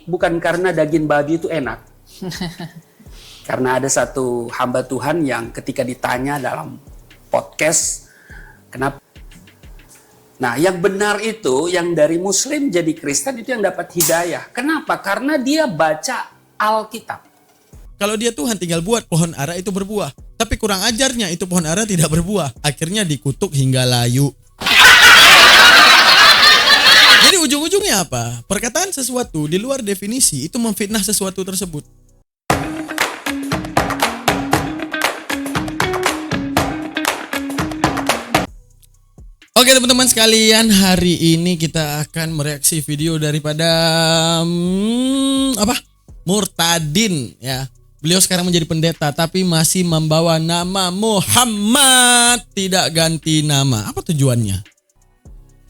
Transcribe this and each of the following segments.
Bukan karena daging babi itu enak. Karena ada satu hamba Tuhan yang ketika ditanya dalam podcast, kenapa? Nah, yang benar itu, yang dari Muslim jadi Kristen itu yang dapat hidayah. Kenapa? Karena dia baca Alkitab. Kalau dia Tuhan tinggal buat pohon ara itu berbuah. Tapi kurang ajarnya itu pohon ara tidak berbuah. Akhirnya dikutuk hingga layu. Jadi ujung-ujungnya apa? Perkataan sesuatu di luar definisi itu memfitnah sesuatu tersebut. Oke teman-teman sekalian, hari ini kita akan mereaksi video daripada Murtadin ya. Beliau sekarang menjadi pendeta tapi masih membawa nama Muhammad, tidak ganti nama. Apa tujuannya?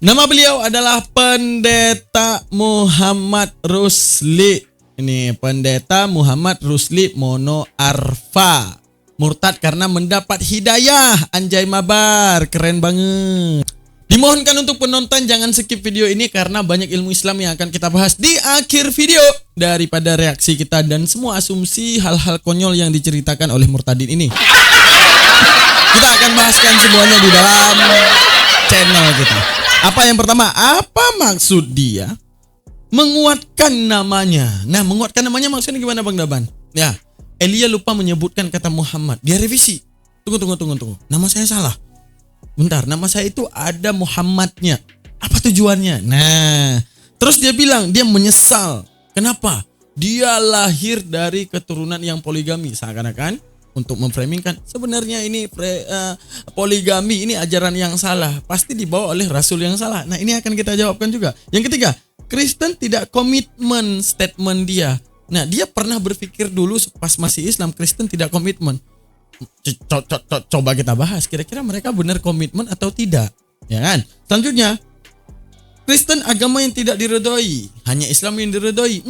Nama beliau adalah Pendeta Muhammad Rusli. Ini Pendeta Muhammad Rusli Mono Arfa. Murtad karena mendapat hidayah. Anjay mabar, keren banget. Dimohonkan untuk penonton jangan skip video ini karena banyak ilmu Islam yang akan kita bahas di akhir video. Daripada reaksi kita dan semua asumsi hal-hal konyol yang diceritakan oleh Murtadin ini. Kita akan bahaskan semuanya di dalam channel kita. Apa yang pertama? Apa maksud dia menguatkan namanya? Nah, menguatkan namanya maksudnya gimana Bang Daban? Ya, Elia lupa menyebutkan kata Muhammad. Dia revisi. Tunggu. Nama saya salah. Bentar, nama saya itu ada Muhammadnya. Apa tujuannya? Nah, terus dia bilang dia menyesal. Kenapa? Dia lahir dari keturunan yang poligami. Seakan-akan untuk memframingkan sebenarnya ini poligami ini ajaran yang salah, pasti dibawa oleh rasul yang salah. Nah, ini akan kita jawabkan juga. Yang ketiga, Kristen tidak komitmen statement dia. Nah, dia pernah berpikir dulu pas masih Islam Kristen tidak komitmen. Coba kita bahas kira-kira mereka benar komitmen atau tidak, ya kan? Selanjutnya, Kristen agama yang tidak diridhoi, hanya Islam yang diridhoi.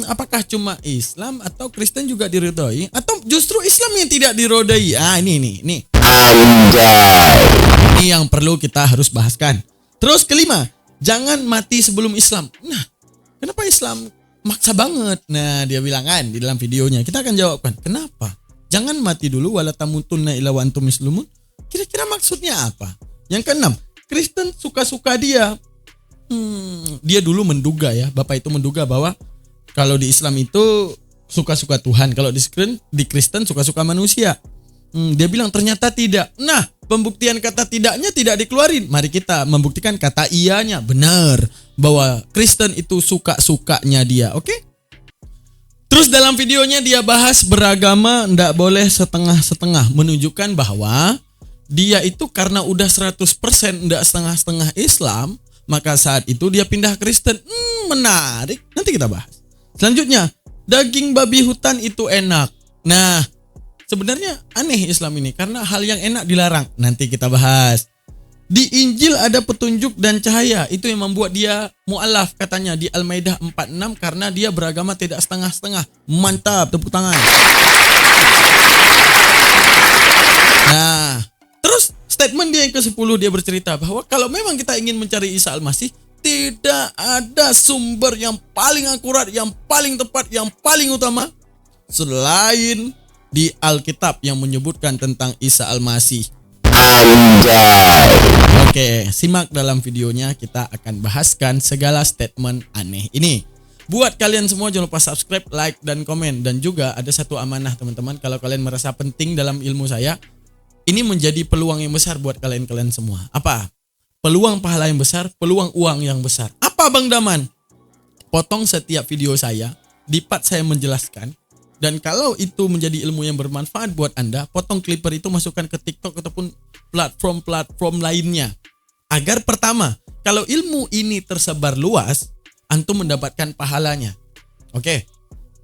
Apakah cuma Islam atau Kristen juga diridhoi atau justru Islam yang tidak diridhoi? Ini yang perlu kita harus bahaskan. Terus kelima, jangan mati sebelum Islam. Nah, kenapa Islam maksa banget? Nah, dia bilang kan di dalam videonya. Kita akan jawabkan kenapa. Jangan mati dulu wala tamutunna illa wa antum muslimun. Kira-kira maksudnya apa? Yang keenam, Kristen suka-suka dia. Dia dulu menduga ya, Bapak itu menduga bahwa kalau di Islam itu suka-suka Tuhan, kalau di Kristen suka-suka manusia. Dia bilang ternyata tidak. Nah, pembuktian kata tidaknya tidak dikeluarin. Mari kita membuktikan kata iyanya. Benar bahwa Kristen itu suka-sukanya dia. Oke? Terus dalam videonya dia bahas beragama ndak boleh setengah-setengah, menunjukkan bahwa dia itu karena udah 100% ndak setengah-setengah Islam, maka saat itu dia pindah Kristen. Menarik, nanti kita bahas. Selanjutnya, daging babi hutan itu enak. Nah, sebenarnya aneh Islam ini karena hal yang enak dilarang. Nanti kita bahas. Di Injil ada petunjuk dan cahaya. Itu yang membuat dia mu'alaf katanya di Al-Maidah 46 karena dia beragama tidak setengah-setengah. Mantap, tepuk tangan. Nah, terus statement dia yang ke-10 dia bercerita bahwa kalau memang kita ingin mencari Isa Al-Masih, tidak ada sumber yang paling akurat, yang paling tepat, yang paling utama selain di Alkitab yang menyebutkan tentang Isa Al-Masih. Oke, simak dalam videonya, kita akan bahaskan segala statement aneh ini. Buat kalian semua jangan lupa subscribe, like, dan komen. Dan juga ada satu amanah teman-teman, kalau kalian merasa penting dalam ilmu saya, ini menjadi peluang yang besar buat kalian semua. Apa? Peluang pahala yang besar, peluang uang yang besar. Apa Bang Daman? Potong setiap video saya, di part saya menjelaskan. Dan kalau itu menjadi ilmu yang bermanfaat buat Anda, potong clipper itu masukkan ke TikTok ataupun platform lainnya. Agar pertama, kalau ilmu ini tersebar luas, antum mendapatkan pahalanya. Oke.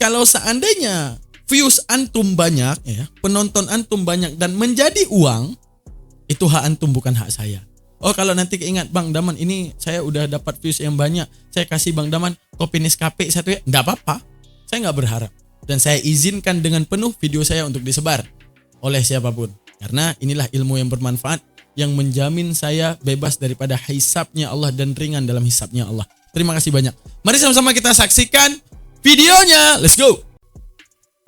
Kalau seandainya views antum banyak, ya, penonton antum banyak dan menjadi uang, itu hak antum bukan hak saya. Oh, kalau nanti keingat Bang Daman ini saya udah dapat views yang banyak, saya kasih Bang Daman kopi Nescafe satu ya, enggak apa-apa. Saya enggak berharap. Dan saya izinkan dengan penuh video saya untuk disebar oleh siapapun. Karena inilah ilmu yang bermanfaat yang menjamin saya bebas daripada hisabnya Allah dan ringan dalam hisabnya Allah. Terima kasih banyak. Mari sama-sama kita saksikan videonya. Let's go.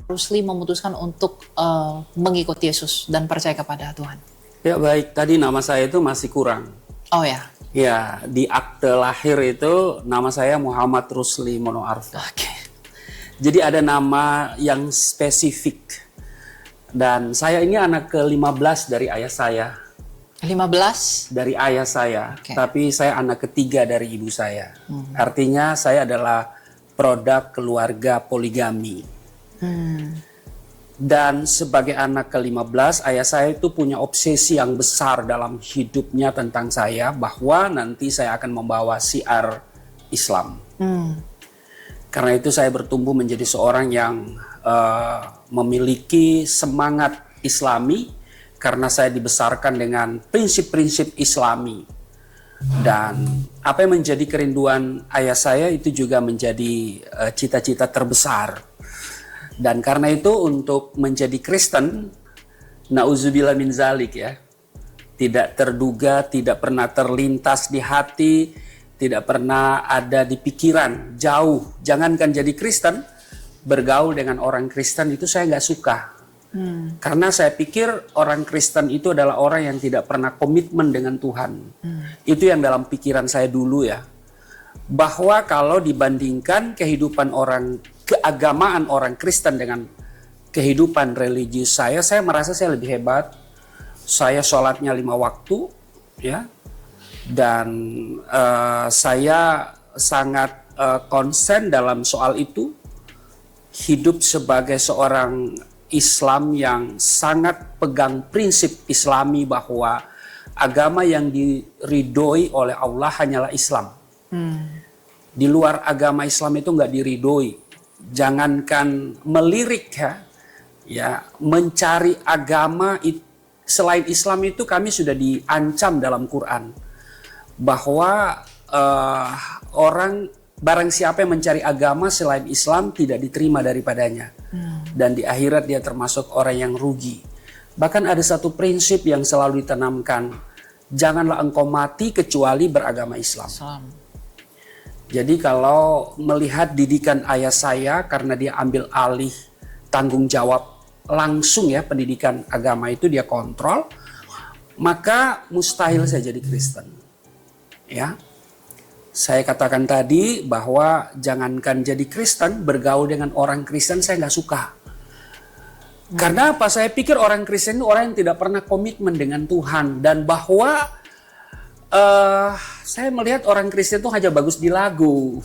Rusli memutuskan untuk mengikuti Yesus dan percaya kepada Tuhan? Ya baik, tadi nama saya itu masih kurang. Oh ya. Ya, di akte lahir itu nama saya Muhammad Rusli Monoarfa. Oke. Jadi ada nama yang spesifik. Dan saya ini anak ke-15 dari ayah saya. 15? Dari ayah saya, tapi saya anak ketiga dari ibu saya. Artinya saya adalah produk keluarga poligami. Dan sebagai anak ke-15, ayah saya itu punya obsesi yang besar dalam hidupnya tentang saya, bahwa nanti saya akan membawa syiar Islam. Karena itu saya bertumbuh menjadi seorang yang memiliki semangat Islami, karena saya dibesarkan dengan prinsip-prinsip Islami. Dan apa yang menjadi kerinduan ayah saya itu juga menjadi cita-cita terbesar. Dan karena itu untuk menjadi Kristen, na'udzubillah min zalik ya, tidak terduga, tidak pernah terlintas di hati, tidak pernah ada di pikiran, jauh. Jangankan jadi Kristen, bergaul dengan orang Kristen itu saya nggak suka. Karena saya pikir orang Kristen itu adalah orang yang tidak pernah komitmen dengan Tuhan. Itu yang dalam pikiran saya dulu ya. Bahwa kalau dibandingkan kehidupan keagamaan orang Kristen dengan kehidupan religius saya merasa saya lebih hebat. Saya sholatnya 5 waktu ya. Dan saya sangat konsen dalam soal itu. Hidup sebagai seorang Islam yang sangat pegang prinsip Islami, bahwa agama yang diridhoi oleh Allah hanyalah Islam. Di luar agama Islam itu nggak diridhoi. Jangankan melirik ya mencari agama selain Islam itu kami sudah diancam dalam Quran, bahwa barang siapa yang mencari agama selain Islam tidak diterima daripadanya. Dan di akhirat dia termasuk orang yang rugi. Bahkan ada satu prinsip yang selalu ditanamkan, janganlah engkau mati kecuali beragama Islam. Jadi kalau melihat didikan ayah saya, karena dia ambil alih tanggung jawab langsung ya pendidikan agama itu dia kontrol, maka mustahil saya jadi Kristen. Ya. Saya katakan tadi bahwa jangankan jadi Kristen, bergaul dengan orang Kristen saya nggak suka. Karena apa? Saya pikir orang Kristen itu orang yang tidak pernah komitmen dengan Tuhan. Dan bahwa saya melihat orang Kristen itu hanya bagus di lagu.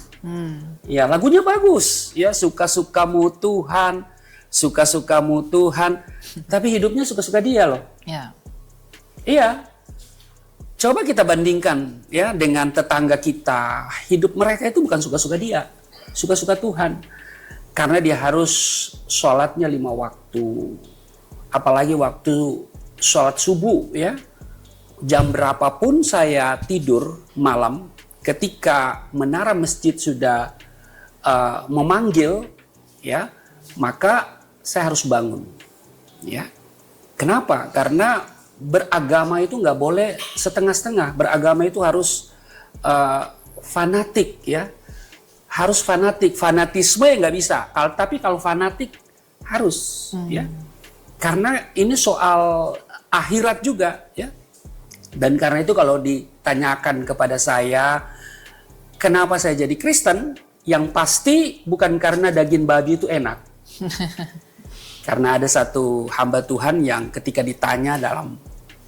Ya, lagunya bagus. Ya, suka-sukamu Tuhan, suka-sukamu Tuhan. Tapi hidupnya suka-suka dia loh. Iya. Coba kita bandingkan ya dengan tetangga kita. Hidup mereka itu bukan suka-suka dia, suka-suka Tuhan. Karena dia harus sholatnya 5 waktu. Apalagi waktu sholat subuh ya. Jam berapapun saya tidur malam, ketika menara masjid sudah memanggil ya, maka saya harus bangun. Ya. Kenapa? Karena beragama itu nggak boleh setengah-setengah. Beragama itu harus fanatik ya, harus fanatik. Fanatisme ya nggak bisa. Tapi kalau fanatik harus ya, karena ini soal akhirat juga ya. Dan karena itu kalau ditanyakan kepada saya, kenapa saya jadi Kristen? Yang pasti bukan karena daging babi itu enak. Karena ada satu hamba Tuhan yang ketika ditanya dalam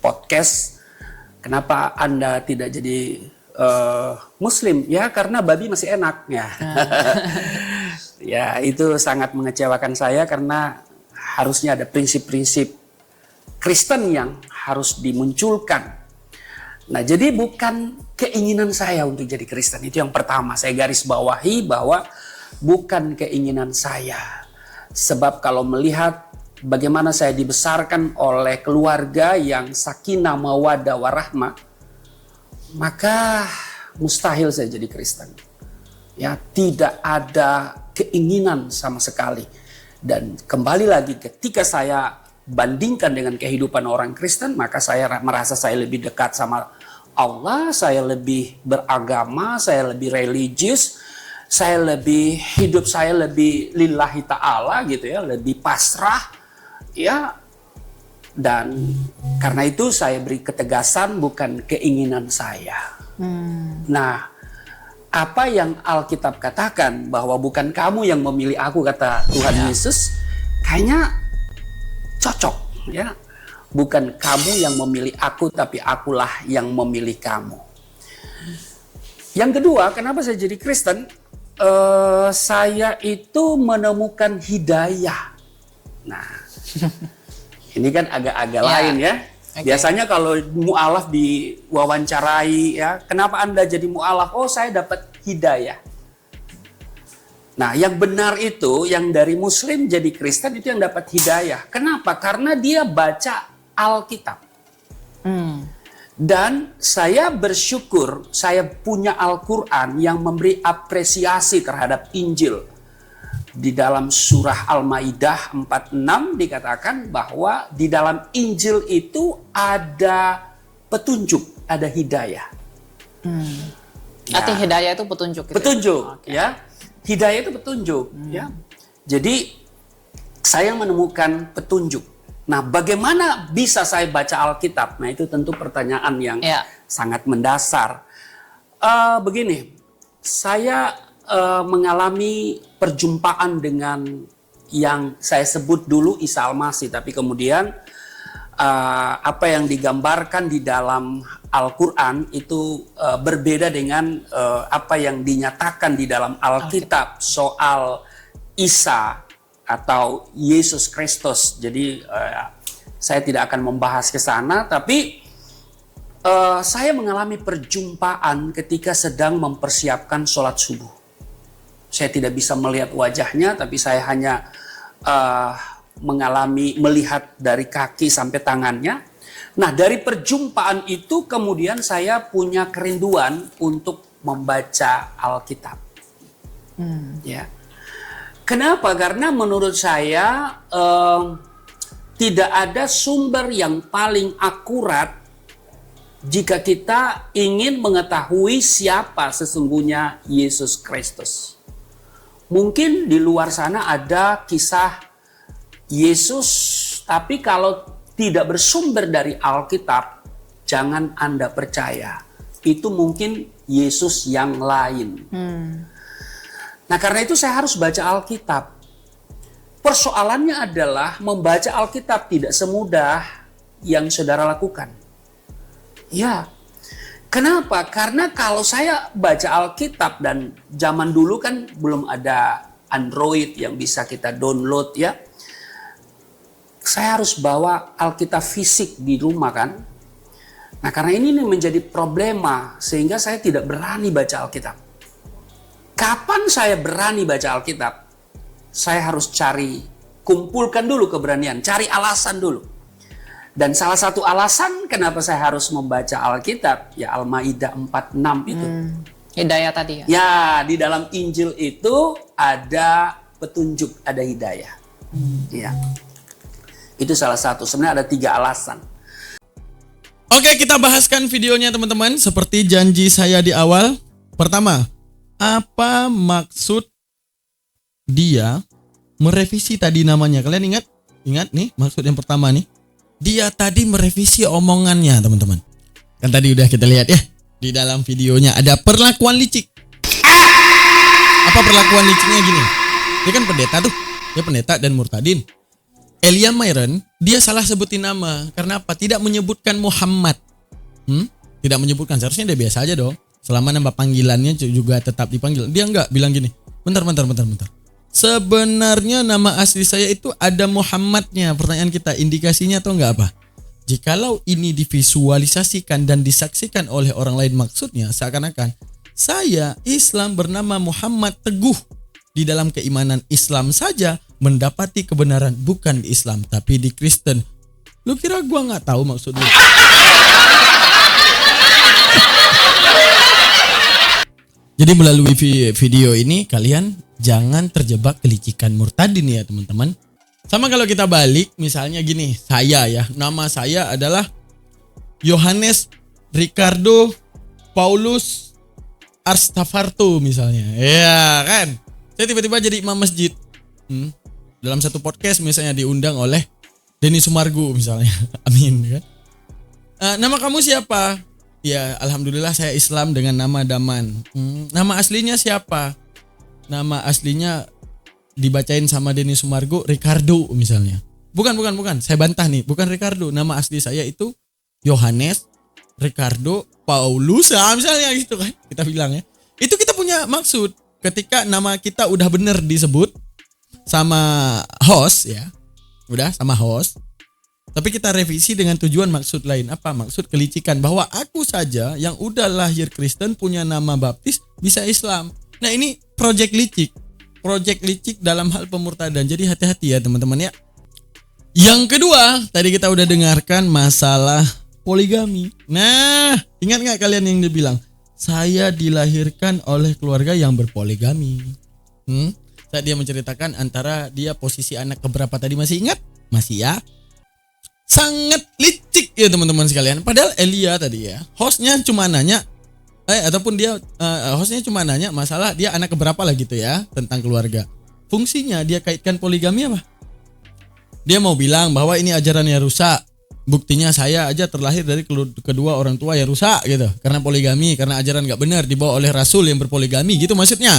podcast, kenapa Anda tidak jadi Muslim? Ya karena babi masih enak. Ya itu sangat mengecewakan saya, karena harusnya ada prinsip-prinsip Kristen yang harus dimunculkan. Nah jadi bukan keinginan saya untuk jadi Kristen. Itu yang pertama saya garis bawahi, bahwa bukan keinginan saya. Sebab kalau melihat bagaimana saya dibesarkan oleh keluarga yang sakinah mawaddah warahmah, maka mustahil saya jadi Kristen. Ya, tidak ada keinginan sama sekali. Dan kembali lagi, ketika saya bandingkan dengan kehidupan orang Kristen, maka saya merasa saya lebih dekat sama Allah, saya lebih beragama, saya lebih religius, hidup saya lebih lillahi ta'ala gitu ya, lebih pasrah ya. Dan karena itu saya beri ketegasan, bukan keinginan saya. Nah, apa yang Alkitab katakan bahwa bukan kamu yang memilih aku, kata Tuhan Yesus, kayaknya cocok ya. Bukan kamu yang memilih aku, tapi akulah yang memilih kamu. Yang kedua, kenapa saya jadi Kristen? Saya itu menemukan hidayah. Nah, ini kan agak-agak lain ya. Biasanya kalau mu'alaf diwawancarai ya, kenapa Anda jadi mu'alaf? Oh, saya dapat hidayah. Nah, yang benar itu, yang dari Muslim jadi Kristen itu yang dapat hidayah. Kenapa? Karena dia baca Alkitab. Dan saya bersyukur saya punya Al-Quran yang memberi apresiasi terhadap Injil. Di dalam surah Al-Maidah 46 dikatakan bahwa di dalam Injil itu ada petunjuk, ada hidayah. Arti hidayah itu petunjuk gitu. Petunjuk ya. Hidayah itu petunjuk ya. Jadi saya menemukan petunjuk. Nah, bagaimana bisa saya baca Alkitab? Nah, itu tentu pertanyaan yang sangat mendasar. Begini, saya mengalami perjumpaan dengan yang saya sebut dulu Isa Al-Masih, tapi kemudian apa yang digambarkan di dalam Al-Quran itu berbeda dengan apa yang dinyatakan di dalam Alkitab soal Isa atau Yesus Kristus. Jadi saya tidak akan membahas ke sana, tapi saya mengalami perjumpaan ketika sedang mempersiapkan sholat subuh. Saya tidak bisa melihat wajahnya, tapi saya hanya melihat dari kaki sampai tangannya. Nah, dari perjumpaan itu kemudian saya punya kerinduan untuk membaca Alkitab. Ya. Kenapa? Karena menurut saya tidak ada sumber yang paling akurat jika kita ingin mengetahui siapa sesungguhnya Yesus Kristus. Mungkin di luar sana ada kisah Yesus, tapi kalau tidak bersumber dari Alkitab, jangan Anda percaya. Itu mungkin Yesus yang lain. Nah, karena itu saya harus baca Alkitab. Persoalannya adalah membaca Alkitab tidak semudah yang saudara lakukan. Ya, kenapa? Karena kalau saya baca Alkitab, dan zaman dulu kan belum ada Android yang bisa kita download ya. Saya harus bawa Alkitab fisik di rumah kan. Nah, karena ini menjadi problema sehingga saya tidak berani baca Alkitab. Kapan saya berani baca Alkitab? Saya harus kumpulkan dulu keberanian, cari alasan dulu. Dan salah satu alasan kenapa saya harus membaca Alkitab, ya Al-Maidah 46 itu. Hidayah tadi ya? Ya, di dalam Injil itu ada petunjuk, ada hidayah. Ya. Itu salah satu, sebenarnya ada 3 alasan. Oke, kita bahaskan videonya teman-teman. Seperti janji saya di awal. Pertama, apa maksud dia merevisi tadi namanya? Kalian ingat? Ingat nih maksud yang pertama nih. Dia tadi merevisi omongannya teman-teman. Kan tadi udah kita lihat ya. Di dalam videonya ada perlakuan licik. Apa perlakuan liciknya gini? Dia kan pendeta tuh. Dia pendeta dan murtadin. Elia Myron, dia salah sebutin nama. Karena apa? Tidak menyebutkan Muhammad. Tidak menyebutkan. Seharusnya dia biasa aja dong. Selama nama panggilannya juga tetap dipanggil. Dia enggak bilang gini. Bentar. Sebenarnya nama asli saya itu ada Muhammadnya. Pertanyaan kita, indikasinya atau enggak apa? Jikalau ini divisualisasikan dan disaksikan oleh orang lain, maksudnya seakan-akan saya Islam bernama Muhammad teguh di dalam keimanan Islam saja mendapati kebenaran bukan di Islam tapi di Kristen. Lu kira gua nggak tahu maksud lu? Jadi melalui video ini kalian jangan terjebak kelicikan murtadin ya teman-teman. Sama kalau kita balik misalnya gini, saya ya, nama saya adalah Yohanes Ricardo Paulus Arstafarto misalnya. Ya kan? Saya tiba-tiba jadi imam masjid. Dalam satu podcast misalnya diundang oleh Denny Sumargo misalnya. Amin kan? Nama kamu siapa? Ya, alhamdulillah saya Islam dengan nama Daman. Nama aslinya siapa? Nama aslinya dibacain sama Denny Sumargo Ricardo misalnya. Bukan. Saya bantah nih, bukan Ricardo. Nama asli saya itu Yohanes Ricardo Paulus, misalnya gitu kan. Kita bilang ya. Itu kita punya maksud. Ketika nama kita udah bener disebut sama host ya. Udah sama host. Tapi kita revisi dengan tujuan maksud lain. Apa? Maksud kelicikan. Bahwa aku saja yang udah lahir Kristen punya nama baptis bisa Islam. Nah ini project licik. Project licik dalam hal pemurtadan. Jadi hati-hati ya teman-teman ya. Yang kedua, tadi kita udah dengarkan masalah poligami. Nah, ingat gak kalian yang dia bilang? Saya dilahirkan oleh keluarga yang berpoligami. Saat dia menceritakan antara dia posisi anak keberapa tadi, masih ingat? Masih ya? Sangat licik ya teman-teman sekalian. Padahal Elia tadi ya, hostnya cuma nanya hostnya cuma nanya masalah dia anak keberapa lah gitu ya, tentang keluarga. Fungsinya dia kaitkan poligami apa? Dia mau bilang bahwa ini ajarannya rusak. Buktinya saya aja terlahir dari kedua orang tua yang rusak gitu, karena poligami, karena ajaran gak benar dibawa oleh Rasul yang berpoligami gitu maksudnya.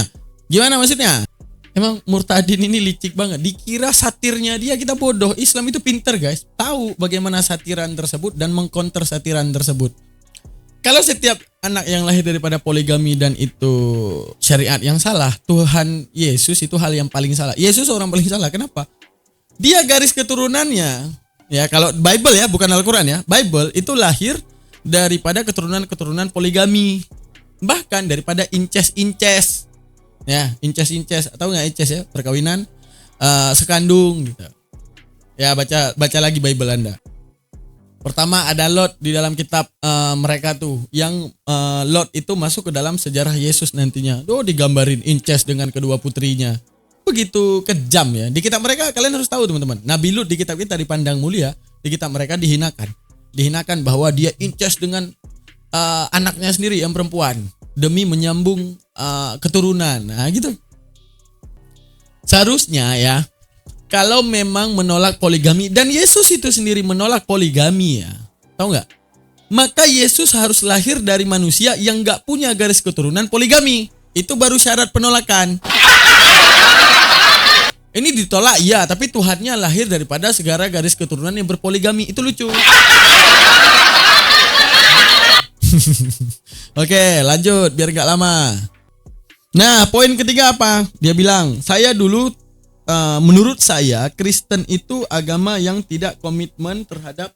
Gimana maksudnya? Emang murtadin ini licik banget. Dikira satirnya dia kita bodoh. Islam itu pinter guys, tahu bagaimana satiran tersebut dan mengcounter satiran tersebut. Kalau setiap anak yang lahir daripada poligami dan itu syariat yang salah, Tuhan Yesus itu hal yang paling salah. Yesus orang paling salah. Kenapa? Dia garis keturunannya, ya kalau Bible ya, bukan Al-Quran ya, Bible itu lahir daripada keturunan-keturunan poligami. Bahkan daripada inces-inces. Ya, inces-inces, tahu nggak inces ya? Perkawinan sekandung gitu. Ya, baca lagi Bible Anda. Pertama ada Lot di dalam kitab mereka tuh, yang Lot itu masuk ke dalam sejarah Yesus nantinya. Digambarin inces dengan kedua putrinya. Begitu kejam ya. Di kitab mereka kalian harus tahu teman-teman. Nabi Lut di kitab kita dipandang mulia, di kitab mereka dihinakan. Dihinakan bahwa dia inces dengan anaknya sendiri yang perempuan demi menyambung keturunan. Nah, gitu. Seharusnya ya, kalau memang menolak poligami, dan Yesus itu sendiri menolak poligami ya. Tahu nggak? Maka Yesus harus lahir dari manusia yang nggak punya garis keturunan poligami. Itu baru syarat penolakan. Ini ditolak iya, tapi Tuhannya lahir daripada segala garis keturunan yang berpoligami. Itu lucu. Oke, lanjut biar gak lama. Nah, poin ketiga apa? Dia bilang, menurut saya Kristen itu agama yang tidak komitmen terhadap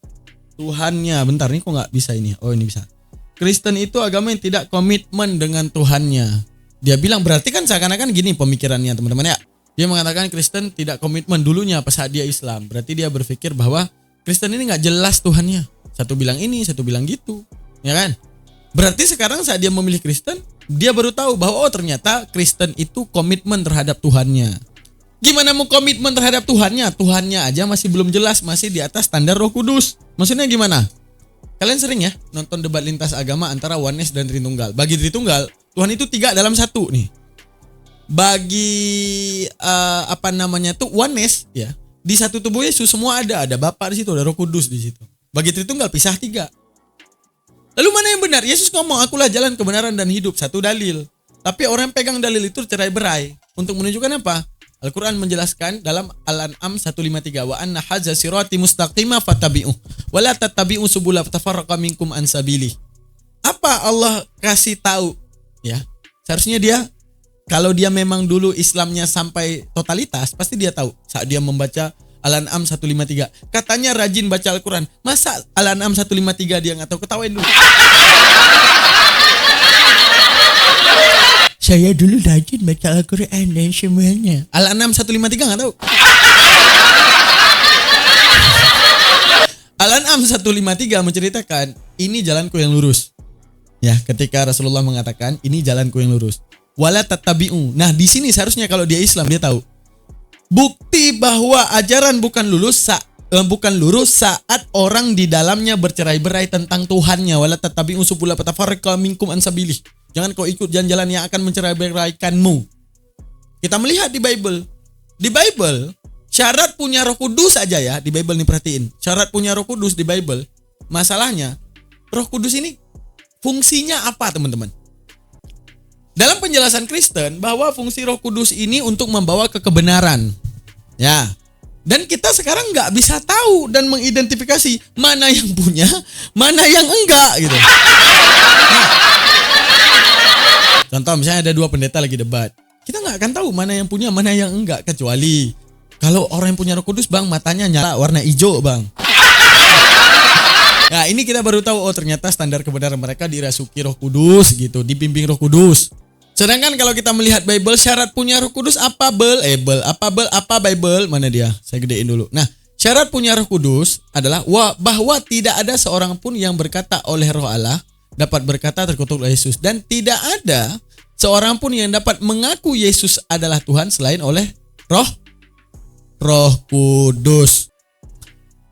Tuhannya. Bentar, ini kok gak bisa ini? Oh, ini bisa. Kristen itu agama yang tidak komitmen dengan Tuhannya. Dia bilang berarti kan seakan-akan gini pemikirannya teman-teman ya. Dia mengatakan Kristen tidak komitmen dulunya pas saat dia Islam. Berarti dia berpikir bahwa Kristen ini gak jelas Tuhannya. Satu bilang ini, satu bilang gitu. Ya kan? Berarti sekarang saat dia memilih Kristen, dia baru tahu bahwa ternyata Kristen itu komitmen terhadap Tuhannya. Gimana mau komitmen terhadap Tuhannya? Tuhannya aja masih belum jelas, masih di atas standar Roh Kudus. Maksudnya gimana? Kalian sering ya nonton debat lintas agama antara Oneness dan Tritunggal. Bagi Tritunggal, Tuhan itu 3 dalam 1 nih. Bagi Oneness ya, di satu tubuh Yesus semua ada Bapa di situ, ada Roh Kudus di situ. Bagi Tritunggal pisah 3. Lalu mana yang benar? Yesus ngomong, akulah jalan kebenaran dan hidup, satu dalil. Tapi orang yang pegang dalil itu cerai-berai. Untuk menunjukkan apa? Al-Quran menjelaskan dalam Al-An'am 153, wa anna hadza sirati mustaqima fattabi'uh wa la tattabi'u subula fatafarraqa minkum an sabili. Apa Allah kasih tahu? Ya, seharusnya dia kalau dia memang dulu Islamnya sampai totalitas, pasti dia tahu saat dia membaca Al-An'am 153. Katanya rajin baca Al-Quran. Masa Al-An'am 153 dia nggak tahu? Ketawain dulu. Saya dulu rajin baca Al-Quran dan semuanya. Al-An'am 153 nggak tahu? Al-An'am 153 menceritakan ini jalanku yang lurus. Ya, ketika Rasulullah mengatakan ini jalanku yang lurus. Wala tattabi'u. Nah, di sini seharusnya kalau dia Islam dia tahu. Bukti bahwa ajaran bukan lurus bukan lurus saat orang di dalamnya bercerai-berai tentang Tuhannya. Wala tatabi'u subula fatafarraqa minkum an sabilih. Jangan kau ikut jalan-jalan yang akan mencerai-beraikanmu. Kita melihat di Bible. Di Bible, syarat punya Roh Kudus aja ya, di Bible nih perhatiin. Syarat punya Roh Kudus di Bible. Masalahnya, Roh Kudus ini fungsinya apa, teman-teman? Dalam penjelasan Kristen bahwa fungsi Roh Kudus ini untuk membawa ke kebenaran. Ya. Dan kita sekarang nggak bisa tahu dan mengidentifikasi mana yang punya, mana yang enggak gitu. Nah, contoh misalnya ada 2 pendeta lagi debat. Kita nggak akan tahu mana yang punya, mana yang enggak, kecuali kalau orang yang punya Roh Kudus, bang, matanya nyala warna hijau, bang. Nah, ini kita baru tahu, oh ternyata standar kebenaran mereka dirasuki Roh Kudus gitu, dibimbing Roh Kudus. Sedangkan kalau kita melihat Bible, syarat punya Roh Kudus apa Bible? Mana dia? Saya gedein dulu. Nah, syarat punya Roh Kudus adalah bahwa tidak ada seorang pun yang berkata oleh Roh Allah dapat berkata terkutuk oleh Yesus, dan tidak ada seorang pun yang dapat mengaku Yesus adalah Tuhan selain oleh Roh Kudus.